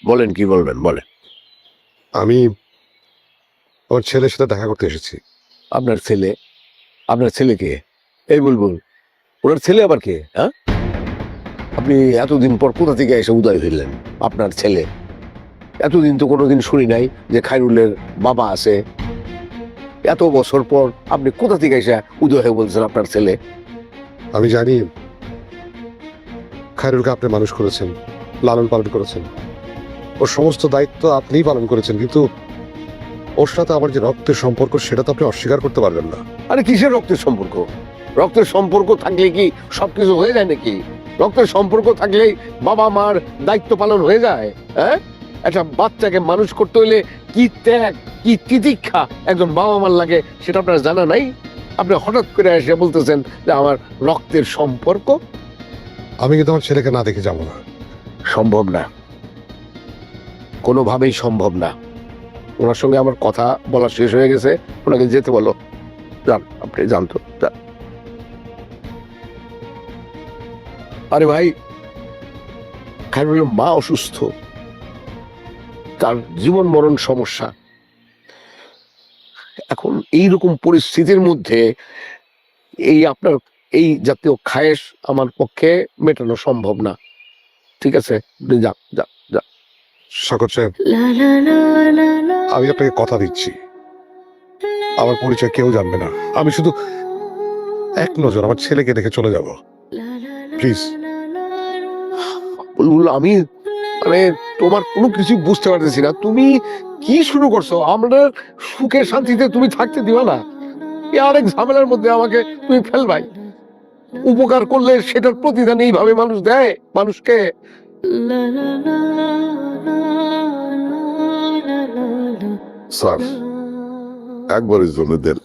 বলেন, কি বলবেন বলেন। আমি আমার ছেলের সাথে দেখা করতে এসেছি। আপনার ছেলে? আপনার ছেলে কে? এই বুলবুল, ওনার ছেলে আবার কে? হ্যাঁ, আপনি এতদিন পর কোথা থেকে এসে উদয় হইলেন? আপনার ছেলে? এতদিন তো কোনোদিন শুনি নাই যে খায়রুলের বাবা আছে। এত বছর পর আপনি কোথা থেকে এসে উদয় হয়ে বলছেন আপনার ছেলে? আমি জানি খায়রুলকে আপনি মানুষ করেছেন, লালন পালন করেছেন, ওর সমস্ত দায়িত্ব আপনিই পালন করেছেন, কিন্তু ওর সাথে আমার যে রক্তের সম্পর্ক সেটা তো আপনি অস্বীকার করতে পারবেন না। আরে কিসের রক্তের সম্পর্ক? রক্তের সম্পর্ক থাকলে কি সবকিছু হয়ে যায় নাকি? রক্তের সম্পর্ক থাকলেই বাবা মার দায়িত্ব পালন হয়ে যায়? হ্যাঁ, একটা বাচ্চাকে মানুষ করতে হইলে কি ত্যাগ, কি তিতিক্ষা একজন বাবা মার লাগে সেটা আপনার জানা নাই? আপনি হঠাৎ করে এসে বলতেছেন যে আমার রক্তের সম্পর্ক। আমি কিন্তু আমার ছেলেকে না দেখে যাবো না। সম্ভব না, কোনোভাবেই সম্ভব না। ওনার সঙ্গে আমার কথা বলা শেষ হয়ে গেছে, ওনাকে যেতে বলো। যান, আপনি জানতো যান। আরে ভাই, খায়রুলের মা অসুস্থ, তার জীবন মরণ সমস্যা। এখন এই রকম পরিস্থিতির মধ্যে এই আপনার এই জাতীয় খায়েশ আমার পক্ষে মেটানো সম্ভব না। ঠিক আছে, আপনি যান যান যান। শকত সাহেব, আমি আপনাকে কথা দিচ্ছি, আমার পরিচয় কেউ জানবে না। আমি শুধু এক নজর আমার ছেলেকে দেখে চলে যাব, প্লিজ। বুলবুল, আমি মানে তোমার কোনো কিছু বুঝতে পারতেছি না। তুমি কি শুরু করছো? আমরা সুখে শান্তিতে তুমি থাকতে দিবা না? এই আরেক ঝামেলার মধ্যে আমাকে তুমি ফেলবাই। উপকার করলে সেটার প্রতিদান এইভাবে মানুষ দেয় মানুষকে? স্যার, একবারের জন্য দেন।